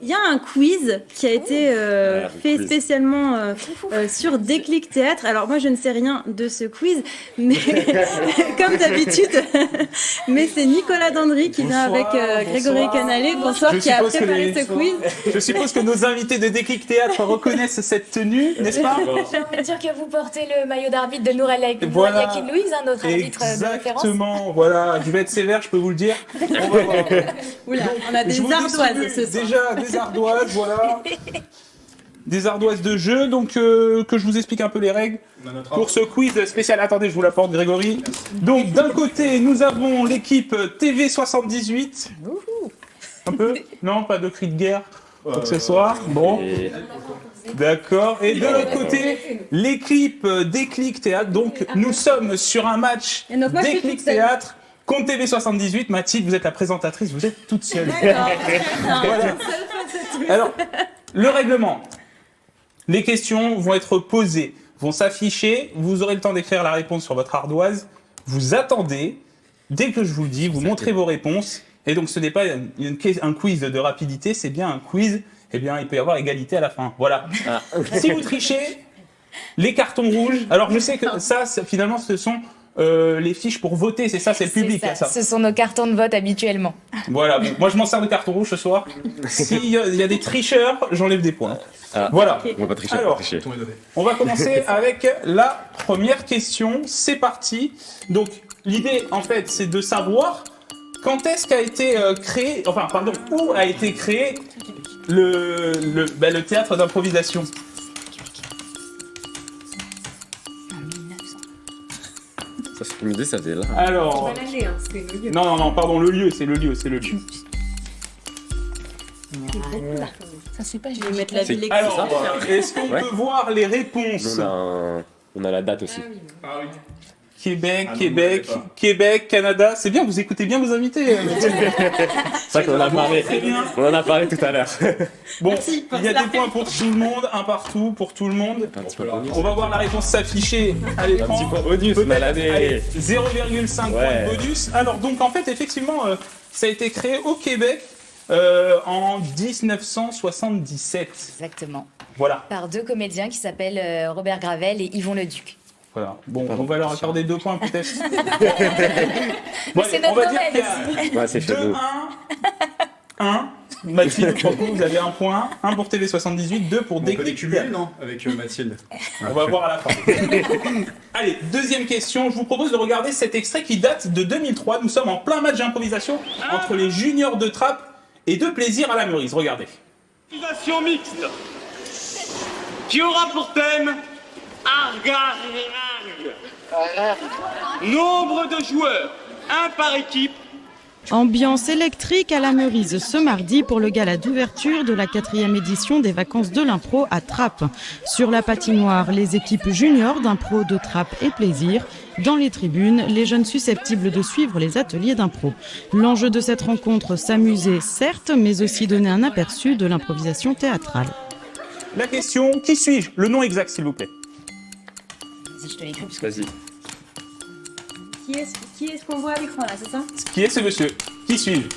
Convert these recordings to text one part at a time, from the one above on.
y a un quiz qui a été fait spécialement sur Déclic Théâtre. Alors moi, je ne sais rien de ce quiz, mais comme d'habitude, mais c'est Nicolas Dandry qui vient avec Grégory Canalé, bonsoir, qui a préparé ce quiz. Je suppose que nos invités de Déclic Théâtre reconnaissent cette tenue, n'est-ce pas? Je veux dire que vous portez le maillot d'arbitre de Nourel Yakin Louise, notre arbitre de référence. Exactement, voilà, je vais être sévère, je peux vous le dire. On va voir. Oula, on a des ardoises ce soir. Déjà, des ardoises, voilà. Des ardoises de jeu, donc que je vous explique un peu les règles pour ce quiz spécial. Attendez, je vous l'apporte, Grégory. Donc, d'un côté, nous avons l'équipe TV78. Un peu? Non, pas de cri de guerre pour ce soir. Bon. D'accord. Et de l'autre côté, l'équipe Déclic Théâtre. Donc, nous sommes sur un match Déclic Théâtre contre TV78. Mathilde, vous êtes la présentatrice, vous êtes toute seule. Voilà. Alors, le règlement. Les questions vont être posées, vont s'afficher. Vous aurez le temps d'écrire la réponse sur votre ardoise. Vous attendez. Dès que je vous le dis, vous montrez vos réponses. Et donc, ce n'est pas un quiz de rapidité, c'est bien un quiz. Eh bien, il peut y avoir égalité à la fin. Voilà. Ah. Si vous trichez, les cartons rouges. Alors, je sais que ça finalement, ce sont les fiches pour voter. C'est ça, c'est le public. Ça. Ce sont nos cartons de vote habituellement. Voilà. Bon, moi, je m'en sers de carton rouge ce soir. S'il y a des tricheurs, j'enlève des points. Ah. Voilà. Okay. On va pas tricher. Alors, on va commencer avec la première question. C'est parti. Donc, l'idée, en fait, c'est de savoir quand est-ce qu'a été créé, où a été créé le théâtre d'improvisation. Ça, c'est une idée, ça faisait là. Alors. Non, pardon, le lieu. Voilà. Ça se fait pas, je vais mettre la ville. Alors, est-ce qu'on peut voir les réponses? On a la date aussi. Ah oui. Québec, Canada. C'est bien, vous écoutez bien vos invités. C'est vrai qu'on en a parlé. On en a parlé tout à l'heure. Bon, il y a des points pour tout le monde, un partout pour tout le monde. On va voir la réponse s'afficher à l'écran. Un petit point bonus, allez, 0,5 points de bonus. Alors donc en fait, effectivement, ça a été créé au Québec en 1977. Exactement. Voilà. Par deux comédiens qui s'appellent Robert Gravel et Yvon Leduc. Voilà. Bon, on va leur accorder 2 points peut-être. Bon, c'est notre domaine. C'est 2-1. 1. Mathilde, pour vous avez 1 point. 1 pour TV78, 2 pour Déclic Théâtre. Non, avec Mathilde. On va voir à la fin. Allez, deuxième question. Je vous propose de regarder cet extrait qui date de 2003. Nous sommes en plein match d'improvisation entre les juniors de Trappes et de Plaisir à la Meurice. Regardez. Improvisation mixte qui aura pour thème nombre de joueurs, 1 par équipe. Ambiance électrique à la Meurise ce mardi pour le gala d'ouverture de la 4e édition des vacances de l'impro à Trappes. Sur la patinoire, les équipes juniors d'impro de Trappes et Plaisir. Dans les tribunes, les jeunes susceptibles de suivre les ateliers d'impro. L'enjeu de cette rencontre, s'amuser certes, mais aussi donner un aperçu de l'improvisation théâtrale. La question, qui suis-je? Le nom exact s'il vous plaît. Je te l'écris. Vas-y. Qui est-ce qu'on voit à l'écran là, c'est ça? Qui est ce monsieur? Qui suis-je?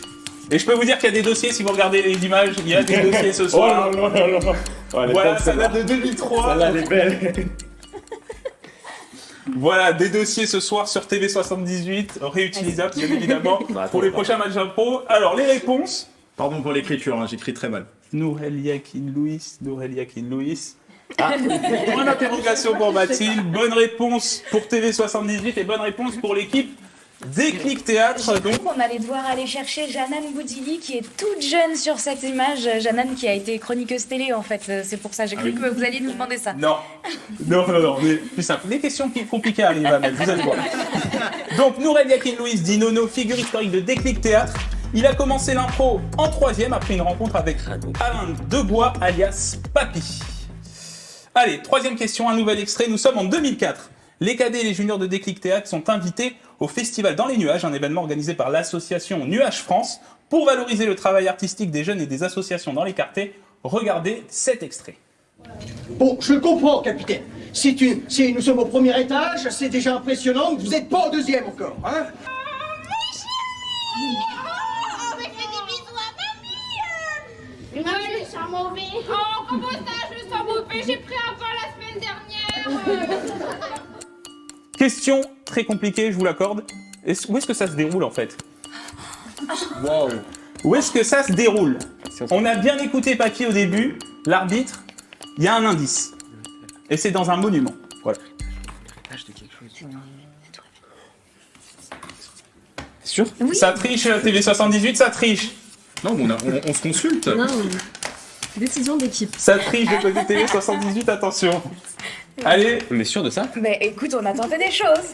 Et je peux vous dire qu'il y a des dossiers, si vous regardez les images, il y a des dossiers ce soir. Oh là. Voilà, ça date de 2003. Celle-là, elle est belle. Voilà, des dossiers ce soir sur TV78, réutilisables bien évidemment, pour les prochains matchs d'impro. Alors, les réponses. Pardon pour l'écriture, hein, j'écris très mal. Nourel Yakin Louis. Ah, point d'interrogation pour Mathilde. Bonne réponse pour TV78 et bonne réponse pour l'équipe Déclic Théâtre. Donc, on allait devoir aller chercher Jeannane Boudilly qui est toute jeune sur cette image. Jeannane qui a été chroniqueuse télé en fait. C'est pour ça, j'ai cru que vous alliez nous demander ça. Non, mais plus simple. Les questions compliquées arrivent à mettre, vous allez voir. Donc, Nourel Yakin Louis, dit Nono, figure historique de Déclic Théâtre. Il a commencé l'impro en 3e après une rencontre avec Alain Debois, alias Papy. Allez, 3e question, un nouvel extrait. Nous sommes en 2004. Les cadets et les juniors de Déclic Théâtre sont invités au Festival dans les nuages, un événement organisé par l'association Nuages France pour valoriser le travail artistique des jeunes et des associations dans les quartiers. Regardez cet extrait. Bon, je le comprends, capitaine. Si nous sommes au 1er étage, c'est déjà impressionnant. Vous n'êtes pas au 2e encore, hein? On va faire des bisous à mamie. sens mauvais. Oh, comment ça, je sens mauvais? J'ai pris un vin la semaine dernière. Question très compliquée, je vous l'accorde. Où est-ce que ça se déroule en fait? Waouh. Où est-ce que ça se déroule? On a bien écouté Papy au début, l'arbitre, il y a un indice. Et c'est dans un monument. Voilà. Sûr? Oui. Ça triche, TV78, ça triche. Non, mais on se consulte. Non, décision d'équipe. Ça triche de côté TV78, attention. Allez, On est sûr de ça? Mais écoute, on a tenté des choses.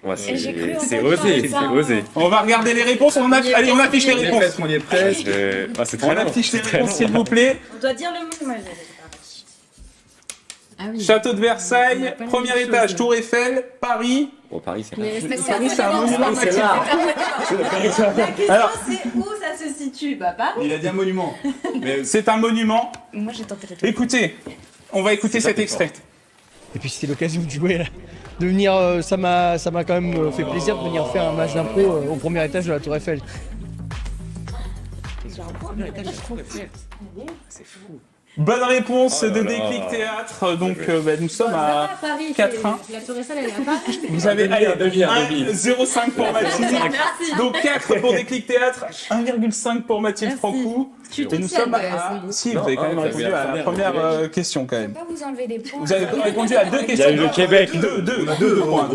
Ouais, Et j'ai cru c'est entendre osé, ça. c'est osé. on va regarder les réponses. Allez, on affiche les On y est réponses. presque, on y est presque. C'est On très long. affiche les réponses, s'il vous plaît. On doit dire le mot. Moi, j'avais Paris. Ah oui. Château de Versailles, premier étage, Tour Eiffel, Paris. Bon, Paris, c'est Mais Paris, c'est un monument. La question, Alors- c'est où ça se situe? Bah, Paris. Il a dit un monument. Mais C'est un monument. Moi, j'ai tenté les choses. Écoutez, on va écouter cet extrait. Et puis c'était l'occasion de jouer, là. De venir, ça m'a quand même fait plaisir de venir faire un match d'impro au premier étage de la Tour Eiffel. Bonne réponse de Déclic Théâtre. Donc, nous sommes à Paris. 4-1. La Tour Eiffel, elle est à Paris. Vous avez allez, un demi. 0,5 pour Mathilde. Merci. Donc 4 pour Déclic Théâtre, 1,5 pour Mathilde Merci. Francou. Je suis Et toute nous seule, sommes à... Si, vous avez quand même répondu à la première question quand Je même. peux pas vous enlever des points. Vous avez répondu à 2 questions. Il y a eu le Québec. Deux points.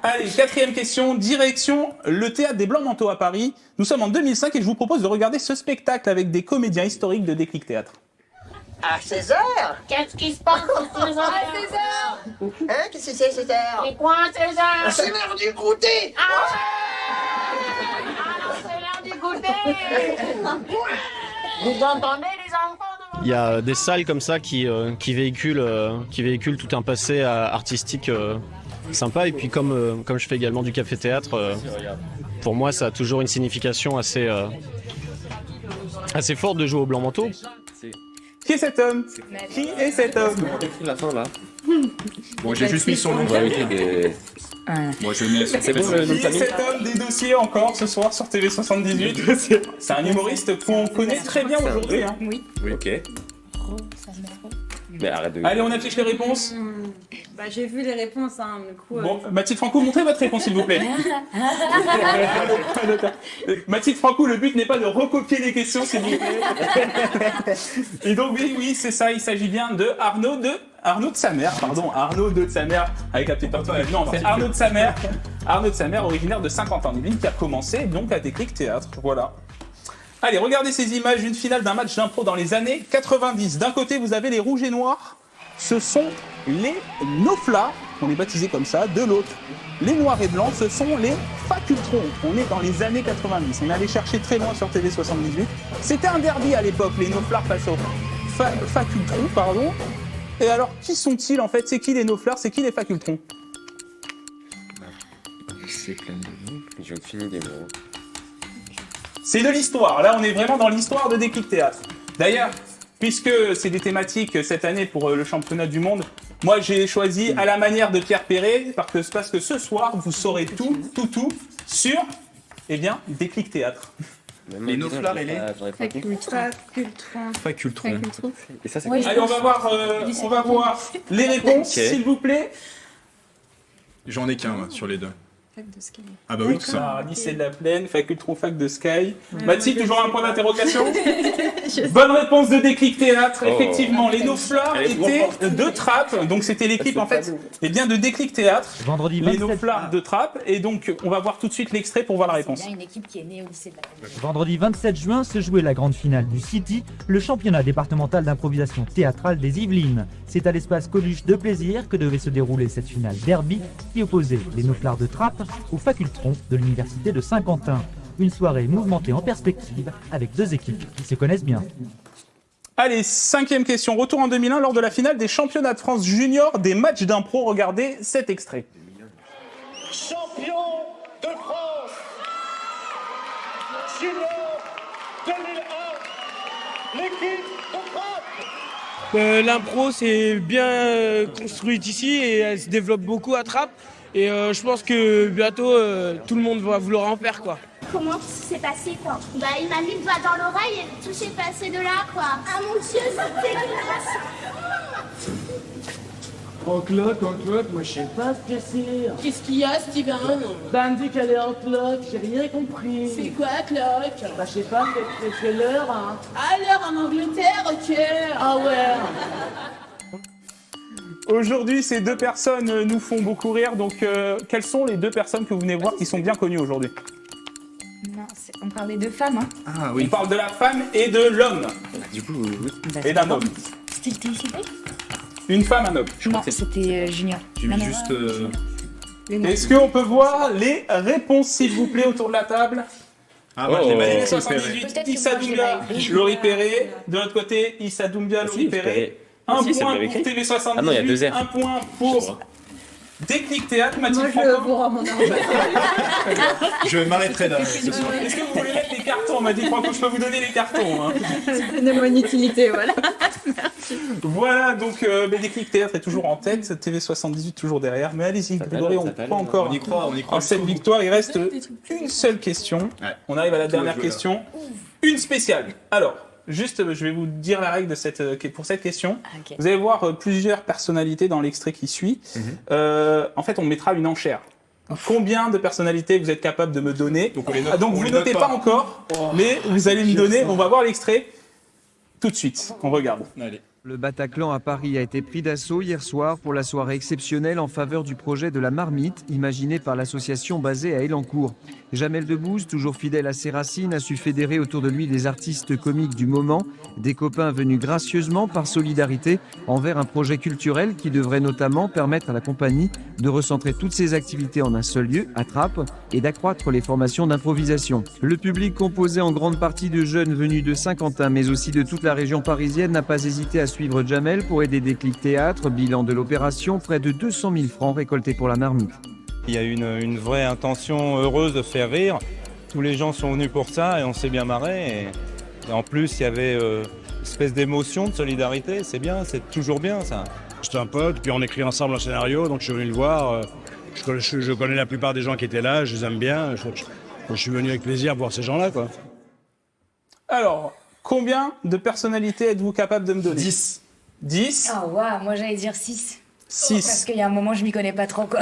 Allez, 4e question. Direction le Théâtre des Blancs-Manteaux à Paris. Nous sommes en 2005 et je vous propose de regarder ce spectacle avec des comédiens historiques de Déclic Théâtre. À 16h. Qu'est-ce qui se passe à 16h? Hein, qu'est-ce que c'est 16h? Et quoi à 16h? C'est l'heure du goûter. C'est l'heure du goûter. Vous entendez les enfants? Il y a des salles comme ça qui véhiculent tout un passé artistique sympa. Et puis comme je fais également du café-théâtre, pour moi ça a toujours une signification assez forte de jouer au Blanc-Manteau. Qui est cet homme? Qui est cet homme? La fin là. bon, j'ai juste mis son nom. On va éviter des. Moi, je mets sur C'est bon le nom de Qui est famille? cet homme des dossiers encore ce soir sur TV78? C'est un humoriste qu'on connaît très bien aujourd'hui. Hein. Oui. Ok. Mais arrête de. Allez, on affiche les réponses. Bah, j'ai vu les réponses, hein. Du coup, Bon, Mathilde Francou, montrez votre réponse s'il vous plaît. Mathilde Francou, le but n'est pas de recopier les questions s'il vous plaît. Et donc oui, c'est ça, il s'agit bien de Arnaud de sa mère, pardon, Arnaud de sa mère, avec la petite partie. Non, c'est Arnaud de sa mère, originaire de Saint-Quentin-en-Yvelines, qui a commencé donc à Déclic Théâtre, voilà. Allez, regardez ces images d'une finale d'un match d'impro dans les années 90. D'un côté, vous avez les rouges et noirs, ce sont les Noflas, on est baptisés comme ça. De l'autre, les noirs et blancs, ce sont les Facultrons. On est dans les années 90. On est allé chercher très loin sur TV78. C'était un derby à l'époque, les Noflars face aux Facultrons, pardon. Et alors, qui sont-ils en fait? C'est qui les Noflars? C'est qui les Facultrons? C'est plein de noms. J'ai aucune idée, gros. C'est de l'histoire. Là, on est vraiment dans l'histoire de Déclic Théâtre. D'ailleurs, puisque c'est des thématiques cette année pour le championnat du monde, moi j'ai choisi à la manière de Pierre Perret, parce que ce soir, vous saurez tout sur, Déclic Théâtre. Les Noflars et les Facultrons. Et ça, c'est Ouais, quoi? Allez, on va voir les réponses, Ok. s'il vous plaît. J'en ai qu'un moi, sur les deux. Ah bah oui, tout ça. Ah, lycée de la Plaine, Facultron, fac de Sky. Mathilde, toujours un point d'interrogation. Bonne réponse de Déclic Théâtre. Oh. Effectivement, les Noflars Elle est trop étaient forte. de Trappes. Donc c'était l'équipe en fait de Déclic Théâtre. Vendredi Les 27, Noflars de Trappes. Et donc on va voir tout de suite l'extrait pour voir la réponse. Il y a une équipe qui est née au lycée de la Plaine. vendredi 27 juin se jouait la grande finale du City, le championnat départemental d'improvisation théâtrale des Yvelines. C'est à l'espace Coluche de Plaisir que devait se dérouler cette finale derby qui opposait les Noflars de Trappes aux Facultrons de l'université de Saint-Quentin. Une soirée mouvementée en perspective avec deux équipes qui se connaissent bien. Allez, 5e question. Retour en 2001 lors de la finale des championnats de France junior des matchs d'impro. Regardez cet extrait. Champion de France Junior 2001, l'équipe de Trappes. L'impro c'est bien construit ici et elle se développe beaucoup à Trappes. Et je pense que bientôt tout le monde va vouloir en faire quoi. Comment c'est passé, quoi? Bah, il m'a mis le doigt dans l'oreille et tout s'est passé de là, quoi. Ah mon Dieu, c'est dégueulasse! En cloque, moi je sais pas ce que c'est. Qu'est-ce qu'il y a, Steven? Bah, elle me dit qu'elle est en cloque, j'ai rien compris. C'est quoi, cloque? Bah, je sais pas, c'est l'heure, hein. Ah, l'heure en Angleterre, ok. Ah ouais. Aujourd'hui, ces deux personnes nous font beaucoup rire. Donc, quelles sont les deux personnes que vous venez voir qui sont bien connues aujourd'hui? Non, on parle des deux femmes, hein. Ah oui. On parle de la femme et de l'homme. Du coup, Et d'un homme. C'était le TICP? Une femme, un homme. Non, c'était Junior. J'ai vu juste... Est-ce qu'on peut voir les réponses, s'il vous plaît, autour de la table? Ah, moi, je l'ai mal écrit. 78, Issa Doumbia, Laurie Perret. De l'autre côté, Issa Doumbia, Laurie Perret. Un Si, c'est point bien pour écrit. TV78, Ah non, il y a 2 R. un point pour Déclic Théâtre, Mathilde Moi, je vous rends mon argent. Je m'arrêterai là. Est-ce que vous voulez mettre les cartons? Mathilde Franco, je peux vous donner les cartons. Hein. Donnez-moi une utilité, voilà. Voilà, donc Déclic Théâtre est toujours en tête, TV78 toujours derrière. Mais allez-y, Grégory, on croit encore. On y croit. En cette victoire, il reste une seule question. Ouais. On arrive à la dernière jouer, là. question. Une spéciale. Alors, juste, je vais vous dire la règle pour cette question. Ok. Vous allez voir plusieurs personnalités dans l'extrait qui suit. En fait, on mettra une enchère. Combien de personnalités vous êtes capable de me donner? Donc, on les note, Donc on vous les notez note pas pas. encore, mais vous allez me donner. On va voir l'extrait tout de suite. On regarde. Allez. Le Bataclan à Paris a été pris d'assaut hier soir pour la soirée exceptionnelle en faveur du projet de la marmite, imaginé par l'association basée à Elancourt. Jamel Debbouze, toujours fidèle à ses racines, a su fédérer autour de lui des artistes comiques du moment, des copains venus gracieusement par solidarité envers un projet culturel qui devrait notamment permettre à la compagnie de recentrer toutes ses activités en un seul lieu, à Trappes, et d'accroître les formations d'improvisation. Le public, composé en grande partie de jeunes venus de Saint-Quentin, mais aussi de toute la région parisienne, n'a pas hésité à suivre Jamel pour aider Déclic Théâtre. Bilan de l'opération, près de 200 000 francs récoltés pour la marmite. Il y a une vraie intention heureuse de faire rire. Tous les gens sont venus pour ça et on s'est bien marré. Et en plus, il y avait une espèce d'émotion, de solidarité. C'est bien, c'est toujours bien ça. J'étais un pote, puis on écrit ensemble un scénario, donc je suis venu le voir. Je connais la plupart des gens qui étaient là, je les aime bien. Je suis venu avec plaisir voir ces gens-là, quoi. Alors, combien de personnalités êtes-vous capable de me donner? 10. 10? Ah, waouh, moi j'allais dire 6. 6. Parce qu'il y a un moment, je m'y connais pas trop, quoi.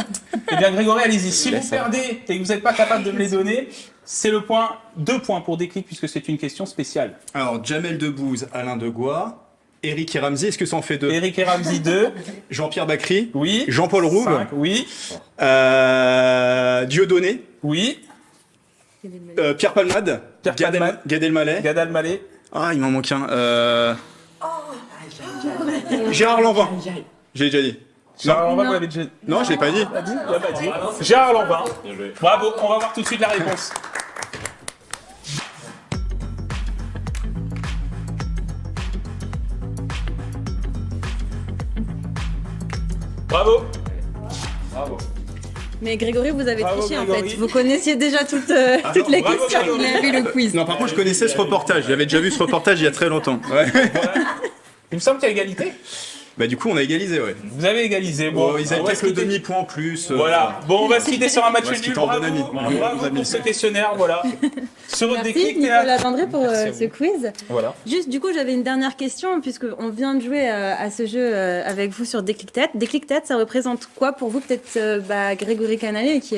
Eh bien, Grégory, allez-y. Si vous perdez et que vous n'êtes pas capable de me les donner, c'est le point, 2 points pour Déclic, puisque c'est une question spéciale. Alors, Jamel Debbouze, Alain Degois, Eric et Ramsey, est-ce que ça en fait 2? Eric et Ramsey, 2. Jean-Pierre Bacry. Oui. Jean-Paul Rouve. 5, oui. Dieudonné. Oui. Pierre Palmade. Gad Elmaleh. Gad Elmaleh. Ah, il m'en manque un. Gérard Lanvin. J'ai déjà dit. Gérard Lanvin, vous l'avez déjà dit. Non, je l'ai pas dit. Il l'a pas dit. Gérard Lanvin. Bravo, on va voir tout de suite la réponse. Bravo. Bravo. Mais Grégory, vous avez Bravo, triché Grégory. en fait. Vous connaissiez déjà toutes les bravo, questions. Grégory. Vous avez vu le quiz. Non, par contre, je connaissais ce reportage. J'avais déjà vu ce reportage il y a très longtemps. Ouais. Il me semble qu'il y a égalité. Bah, du coup, on a égalisé, ouais. Vous avez égalisé. Bon, ils avaient on va peut-être se le quitter. demi-point en plus. Voilà. Bon, on va se quitter sur un match On va se nul. quitter en bon Bravo. ami. Bravo pour ce questionnaire, voilà. Sur Merci Déclic Nicolas Théâtre. Vendré pour ce quiz. Voilà. Juste, du coup, j'avais une dernière question, puisqu'on vient de jouer à ce jeu avec vous sur Déclic Théâtre. Déclic Théâtre, ça représente quoi pour vous? Peut-être Grégory Canalé, qui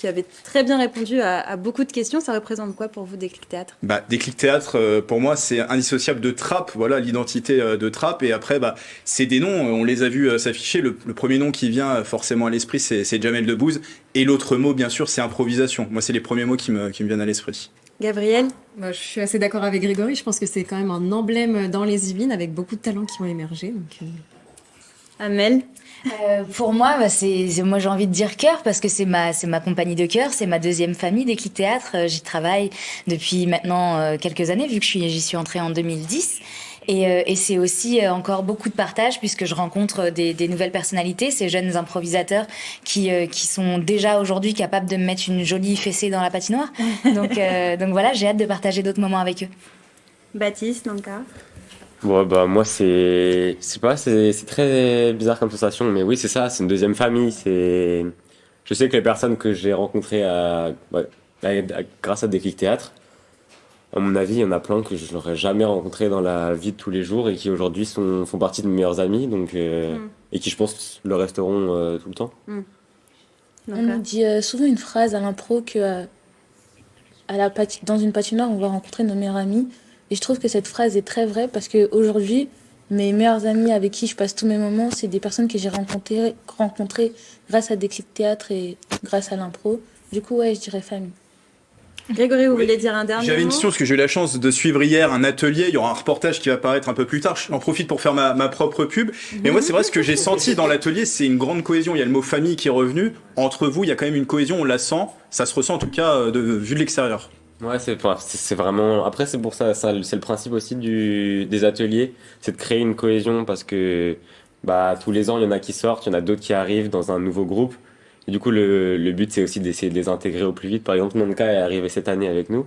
avait très bien répondu à beaucoup de questions. Ça représente quoi pour vous, Déclic Théâtre? Bah, Déclic Théâtre, pour moi, c'est indissociable de Trappes. Voilà, l'identité de Trappes. Et après, bah, c'est des noms. On les a vus s'afficher. Le premier nom qui vient forcément à l'esprit, c'est Jamel Debbouze. Et l'autre mot, bien sûr, c'est improvisation. Moi, c'est les premiers mots qui me viennent à l'esprit. Gabriel? Je suis assez d'accord avec Grégory. Je pense que c'est quand même un emblème dans les Yvelines avec beaucoup de talents qui ont émergé. Amel? Pour moi, moi j'ai envie de dire cœur parce que c'est ma compagnie de cœur, c'est ma deuxième famille Déclic Théâtre. J'y travaille depuis maintenant quelques années vu que j'y suis entrée en 2010. Et c'est aussi encore beaucoup de partage puisque je rencontre des nouvelles personnalités, ces jeunes improvisateurs qui sont déjà aujourd'hui capables de me mettre une jolie fessée dans la patinoire. Donc voilà, j'ai hâte de partager d'autres moments avec eux. Baptiste, dans le cas? Bon, bah, moi, c'est très bizarre comme sensation, mais oui, c'est ça, c'est une deuxième famille. Je sais que les personnes que j'ai rencontrées grâce à Déclic Théâtre. À mon avis, il y en a plein que je n'aurais jamais rencontrés dans la vie de tous les jours et qui aujourd'hui font partie de mes meilleurs amis donc, et qui, je pense, le resteront tout le temps. On nous dit souvent une phrase à l'impro que dans une patinoire, on va rencontrer nos meilleurs amis. Et je trouve que cette phrase est très vraie parce qu'aujourd'hui, mes meilleurs amis avec qui je passe tous mes moments, c'est des personnes que j'ai rencontrées grâce à Déclic Théâtre et grâce à l'impro. Du coup, ouais, je dirais famille. Grégory, vous voulez dire un dernier J'avais une mot? question parce que j'ai eu la chance de suivre hier un atelier. Il y aura un reportage qui va paraître un peu plus tard. J'en profite pour faire ma propre pub. Mais moi, c'est vrai, ce que j'ai senti dans l'atelier, c'est une grande cohésion. Il y a le mot famille qui est revenu. Entre vous, il y a quand même une cohésion, on la sent. Ça se ressent en tout cas vu de l'extérieur. Ouais, c'est vraiment. Après, c'est pour ça, c'est le principe aussi des ateliers, c'est de créer une cohésion parce que tous les ans, il y en a qui sortent, il y en a d'autres qui arrivent dans un nouveau groupe. Et du coup, le but, c'est aussi d'essayer de les intégrer au plus vite. Par exemple, Nonka est arrivé cette année avec nous.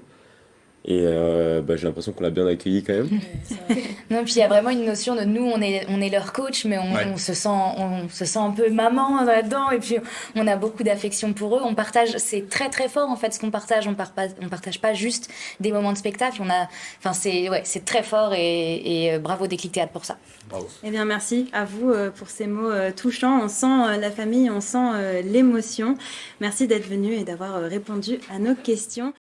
Et j'ai l'impression qu'on l'a bien accueilli quand même. Non, puis il y a vraiment une notion de nous, on est leur coach, mais on se sent un peu maman là-dedans. Et puis on a beaucoup d'affection pour eux. On partage, c'est très très fort en fait ce qu'on partage. On partage pas juste des moments de spectacle. C'est très fort et bravo Déclic Théâtre pour ça. Bravo. Eh bien, merci à vous pour ces mots touchants. On sent la famille, on sent l'émotion. Merci d'être venu et d'avoir répondu à nos questions.